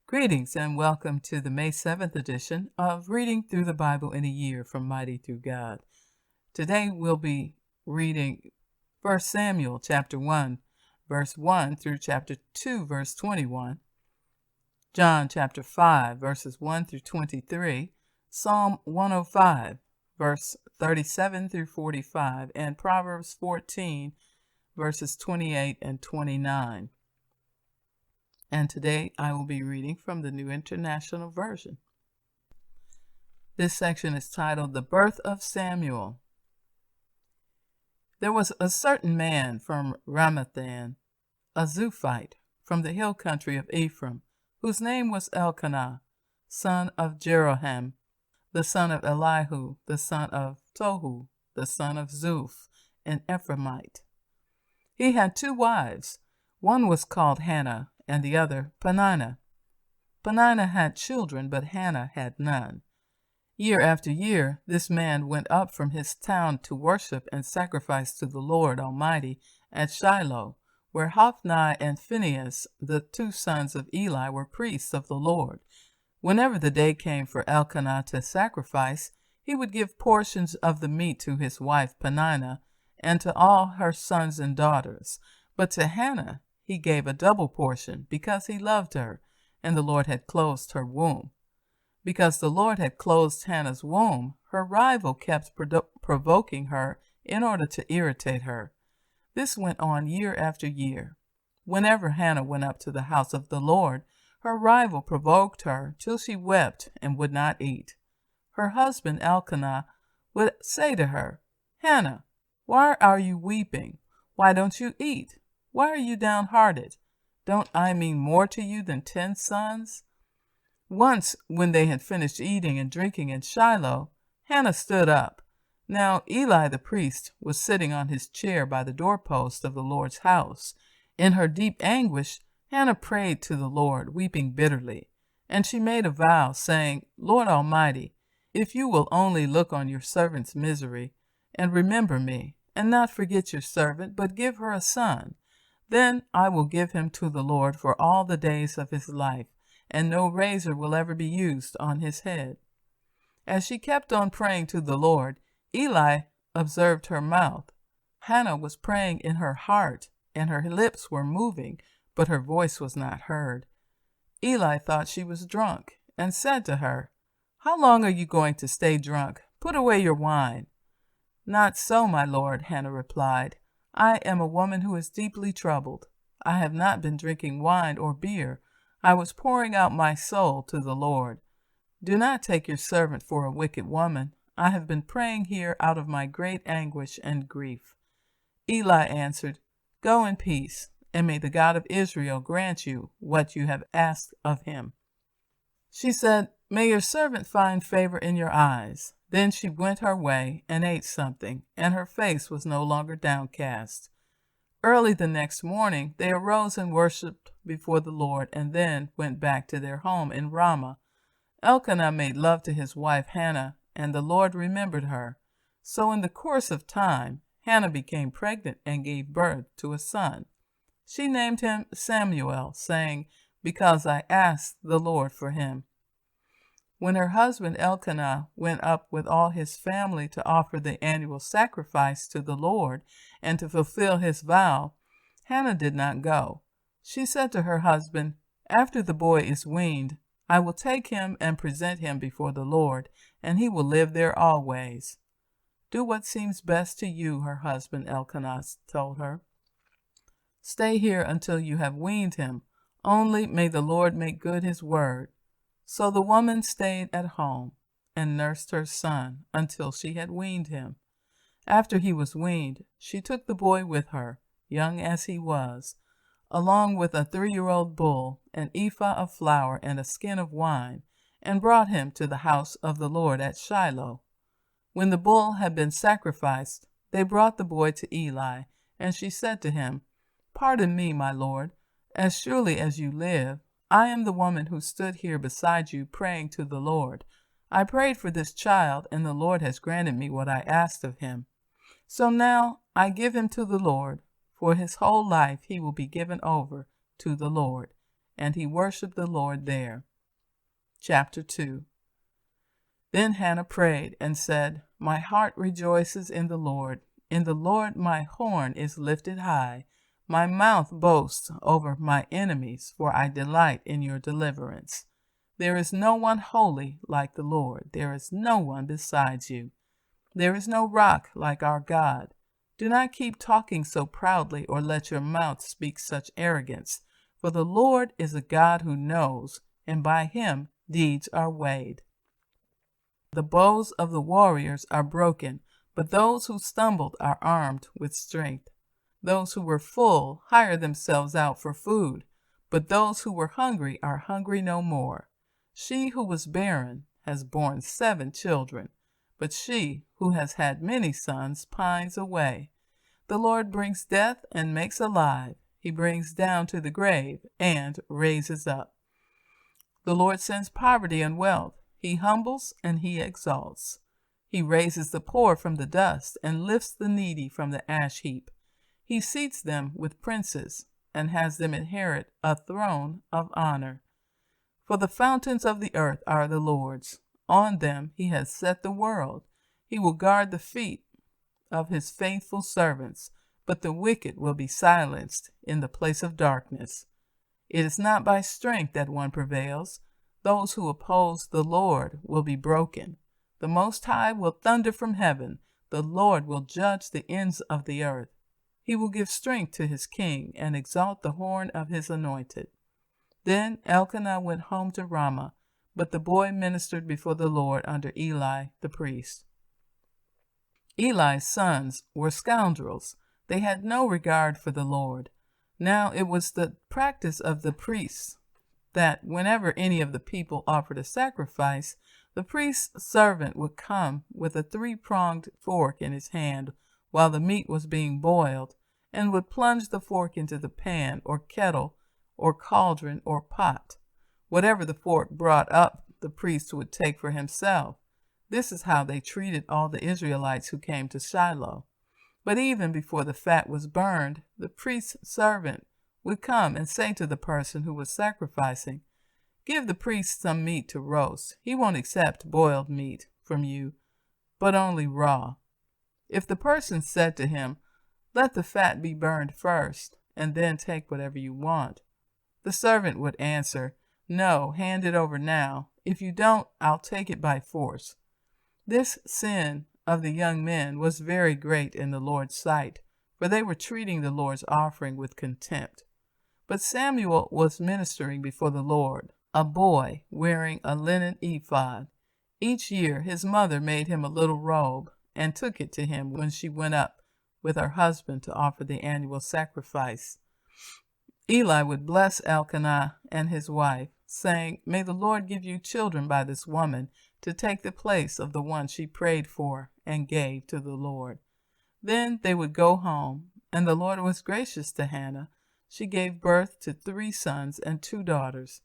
Greetings and welcome to the May 7th edition of Reading Through the Bible in a Year from Mighty Through God. Today we'll be reading 1 Samuel chapter 1, verse 1 through chapter 2, verse 21, John chapter 5, verses 1 through 23, Psalm 105, verse 37 through 45, and Proverbs 14, verses 28 and 29. And today I will be reading from the New International Version. This section is titled The Birth of Samuel. There was a certain man from Ramathan, a Zuphite, from the hill country of Ephraim, whose name was Elkanah, son of Jeroham, the son of Elihu, the son of Tohu, the son of Zuph, an Ephraimite. He had 2 wives. One was called Hannah, and the other Peninnah. Peninnah had children, but Hannah had none. Year after year, this man went up from his town to worship and sacrifice to the Lord Almighty at Shiloh, where Hophni and Phinehas, the 2 sons of Eli, were priests of the Lord. Whenever the day came for Elkanah to sacrifice, he would give portions of the meat to his wife Peninnah and to all her sons and daughters. But to Hannah he gave a double portion, because he loved her, and the Lord had closed her womb. Because the Lord had closed Hannah's womb, her rival kept provoking her in order to irritate her. This went on year after year. Whenever Hannah went up to the house of the Lord, her rival provoked her till she wept and would not eat. Her husband Elkanah would say to her, "Hannah, why are you weeping? Why don't you eat? Why are you downhearted? Don't I mean more to you than 10 sons?" Once, when they had finished eating and drinking in Shiloh, Hannah stood up. Now Eli the priest was sitting on his chair by the doorpost of the Lord's house. In her deep anguish, Hannah prayed to the Lord, weeping bitterly. And she made a vow, saying, "Lord Almighty, if you will only look on your servant's misery, and remember me, and not forget your servant, but give her a son, then I will give him to the Lord for all the days of his life, and no razor will ever be used on his head." As she kept on praying to the Lord, Eli observed her mouth. Hannah was praying in her heart, and her lips were moving, but her voice was not heard. Eli thought she was drunk, and said to her, "How long are you going to stay drunk? Put away your wine." "Not so, my lord," Hannah replied. "I am a woman who is deeply troubled. I have not been drinking wine or beer. I was pouring out my soul to the Lord. Do not take your servant for a wicked woman. I have been praying here out of my great anguish and grief." Eli answered, "Go in peace, and may the God of Israel grant you what you have asked of him." She said, "May your servant find favor in your eyes." Then she went her way and ate something, and her face was no longer downcast. Early the next morning they arose and worshipped before the Lord, and then went back to their home in Ramah. Elkanah made love to his wife Hannah, and the Lord remembered her. So in the course of time, Hannah became pregnant and gave birth to a son. She named him Samuel, saying, "Because I asked the Lord for him." When her husband Elkanah went up with all his family to offer the annual sacrifice to the Lord and to fulfill his vow, Hannah did not go. She said to her husband, "After the boy is weaned, I will take him and present him before the Lord, and he will live there always." "Do what seems best to you," her husband Elkanah told her. "Stay here until you have weaned him. Only may the Lord make good his word." So the woman stayed at home and nursed her son until she had weaned him. After he was weaned, she took the boy with her, young as he was, along with a 3-year-old bull, an ephah of flour, and a skin of wine, and brought him to the house of the Lord at Shiloh. When the bull had been sacrificed, they brought the boy to Eli, and she said to him, "Pardon me, my lord, as surely as you live, I am the woman who stood here beside you praying to the Lord. I prayed for this child, and the Lord has granted me what I asked of him. So now I give him to the Lord. For his whole life he will be given over to the Lord." and he worshipped the Lord there. Chapter 2. Then Hannah prayed and said, My heart rejoices in the Lord. In the Lord my horn is lifted high. My mouth boasts over my enemies, for I delight in your deliverance. There is no one holy like the Lord. There is no one besides you. There is no rock like our God. Do not keep talking so proudly, or let your mouth speak such arrogance. For the Lord is a God who knows, and by him deeds are weighed. The bows of the warriors are broken, but those who stumbled are armed with strength. Those who were full hire themselves out for food, but those who were hungry are hungry no more. She who was barren has borne 7 children, but she who has had many sons pines away. The Lord brings death and makes alive. He brings down to the grave and raises up. The Lord sends poverty and wealth. He humbles and he exalts. He raises the poor from the dust and lifts the needy from the ash heap. He seats them with princes and has them inherit a throne of honor. For the fountains of the earth are the Lord's. On them he has set the world. He will guard the feet of his faithful servants, but the wicked will be silenced in the place of darkness. It is not by strength that one prevails. Those who oppose the Lord will be broken. The Most High will thunder from heaven. The Lord will judge the ends of the earth. He will give strength to his king and exalt the horn of his anointed. Then Elkanah went home to Ramah, but the boy ministered before the Lord under Eli the priest. Eli's sons were scoundrels. They had no regard for the Lord. Now it was the practice of the priests that whenever any of the people offered a sacrifice, the priest's servant would come with a 3-pronged fork in his hand while the meat was being boiled, and would plunge the fork into the pan or kettle or cauldron or pot. Whatever the fork brought up, the priest would take for himself. This is how they treated all the Israelites who came to Shiloh. But even before the fat was burned, the priest's servant would come and say to the person who was sacrificing, Give the priest some meat to roast. He won't accept boiled meat from you, but only raw. If the person said to him, Let the fat be burned first, and then take whatever you want, the servant would answer, No, hand it over now. If you don't, I'll take it by force. This sin of the young men was very great in the Lord's sight, for they were treating the Lord's offering with contempt. But Samuel was ministering before the Lord, a boy wearing a linen ephod. Each year his mother made him a little robe and took it to him when she went up with her husband to offer the annual sacrifice. Eli would bless Elkanah and his wife, saying, May the Lord give you children by this woman to take the place of the one she prayed for and gave to the Lord. Then they would go home, and the Lord was gracious to Hannah. She gave birth to 3 sons and 2 daughters.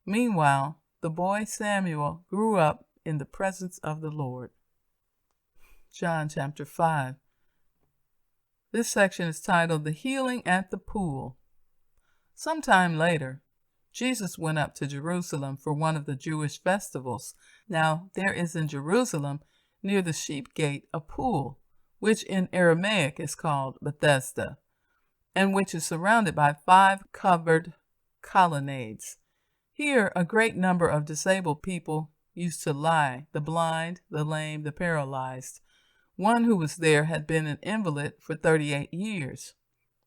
Meanwhile, the boy Samuel grew up in the presence of the Lord. John chapter 5. This section is titled The Healing at the Pool. Sometime later, Jesus went up to Jerusalem for one of the Jewish festivals. Now there is in Jerusalem, near the sheep gate, a pool, which in Aramaic is called Bethesda, and which is surrounded by 5 covered colonnades. Here a great number of disabled people used to lie, the blind, the lame, the paralyzed. One who was there had been an invalid for 38 years.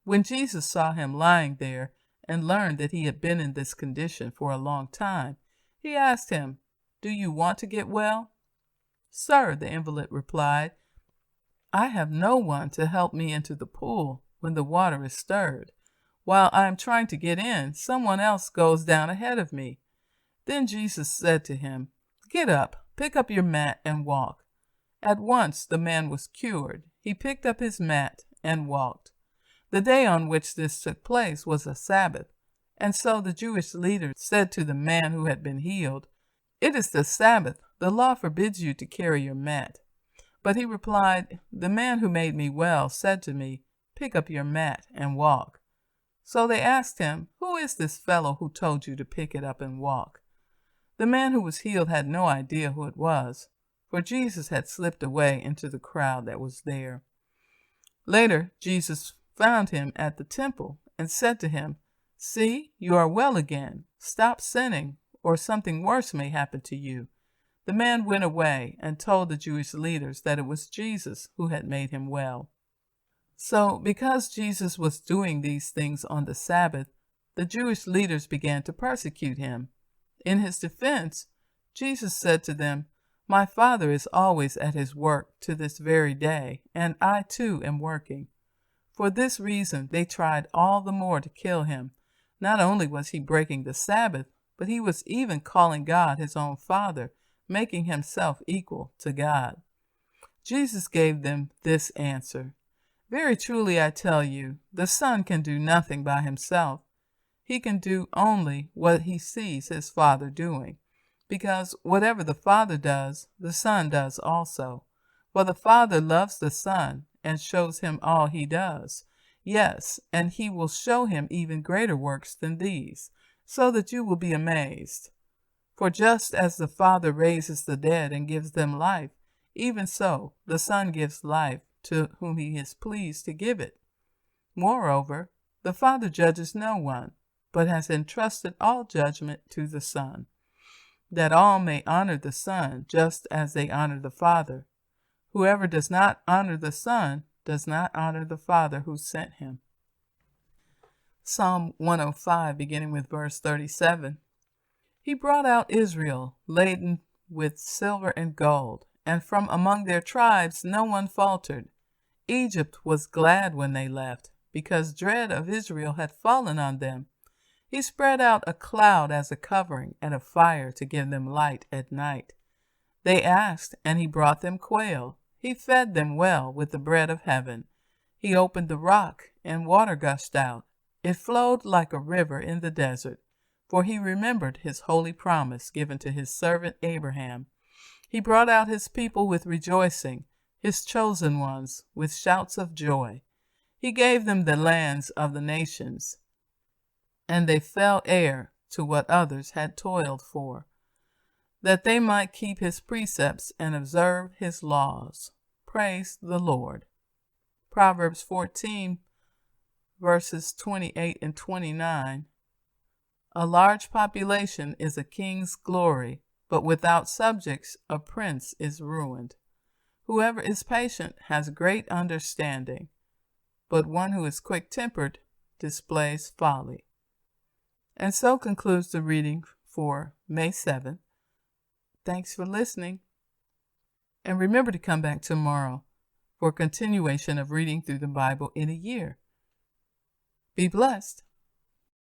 When Jesus saw him lying there and learned that he had been in this condition for a long time, he asked him, Do you want to get well? Sir, the invalid replied, I have no one to help me into the pool when the water is stirred. While I am trying to get in, someone else goes down ahead of me. Then Jesus said to him, Get up, pick up your mat and walk. At once the man was cured. He picked up his mat and walked. The day on which this took place was a Sabbath, and so the Jewish leaders said to the man who had been healed, It is the Sabbath. The law forbids you to carry your mat. But he replied, The man who made me well said to me, Pick up your mat and walk. So they asked him, "Who is this fellow who told you to pick it up and walk?" The man who was healed had no idea who it was, for Jesus had slipped away into the crowd that was there. Later, Jesus found him at the temple and said to him, "See, you are well again. Stop sinning, or something worse may happen to you." The man went away and told the Jewish leaders that it was Jesus who had made him well. So, because Jesus was doing these things on the Sabbath, the Jewish leaders began to persecute him. In his defense, Jesus said to them, "My Father is always at his work to this very day, and I too am working." For this reason, they tried all the more to kill him. Not only was he breaking the Sabbath, but he was even calling God his own Father, making himself equal to God. Jesus gave them this answer: "Very truly I tell you, the Son can do nothing by himself. He can do only what he sees his Father doing, because whatever the Father does, the Son does also. For the Father loves the Son and shows him all he does. Yes, and he will show him even greater works than these, so that you will be amazed. For just as the Father raises the dead and gives them life, even so the Son gives life to whom he is pleased to give it. Moreover, the Father judges no one, but has entrusted all judgment to the Son, that all may honor the Son just as they honor the Father. Whoever does not honor the Son does not honor the Father who sent him." Psalm 105, beginning with verse 37. He brought out Israel, laden with silver and gold, and from among their tribes no one faltered. Egypt was glad when they left, because dread of Israel had fallen on them. He spread out a cloud as a covering, and a fire to give them light at night. They asked, and he brought them quail. He fed them well with the bread of heaven. He opened the rock, and water gushed out. It flowed like a river in the desert, for he remembered his holy promise given to his servant Abraham. He brought out his people with rejoicing, his chosen ones with shouts of joy. He gave them the lands of the nations, and they fell heir to what others had toiled for, that they might keep his precepts and observe his laws. Praise the Lord. Proverbs 14, verses 28 and 29. A large population is a king's glory, but without subjects a prince is ruined. Whoever is patient has great understanding, but one who is quick-tempered displays folly. And so concludes the reading for May 7th. Thanks for listening. And remember to come back tomorrow for a continuation of reading through the Bible in a year. Be blessed.